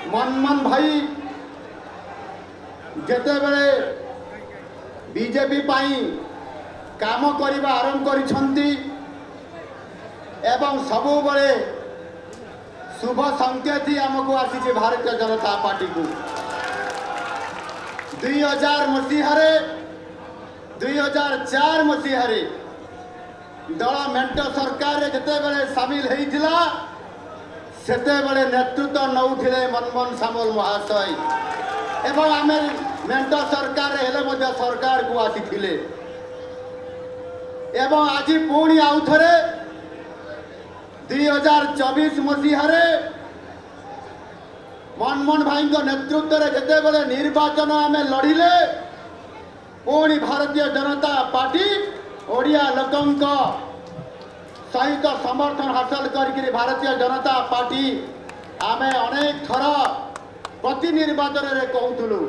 मनमोहन भाई जेते बेले बीजेपी पाई काम करने आरंभ करिछंती एवं सबु बड़े शुभ संकेत ही आमको आसी भारतीय जनता पार्टी को 2000 मसीह 2004 मसीह दल मेंट सरकार जिते बड़े सामिल होता सेते बड़े नेतृत्व नौथिले मनमोहन सामल महाशय एवं आम मेंट सरकार हेले सरकार को आसी एवं आज पुणी आउ थे 2024 मसीह मनमोहन भाई नेतृत्व में जिते बड़े निर्वाचन आम लड़िले पुणी भारतीय जनता पार्टी ओडिया लोकंक सहित समर्थन हासिल करके भारतीय जनता पार्टी आम अनेक थर प्रति निर्वाचन में कहूलु।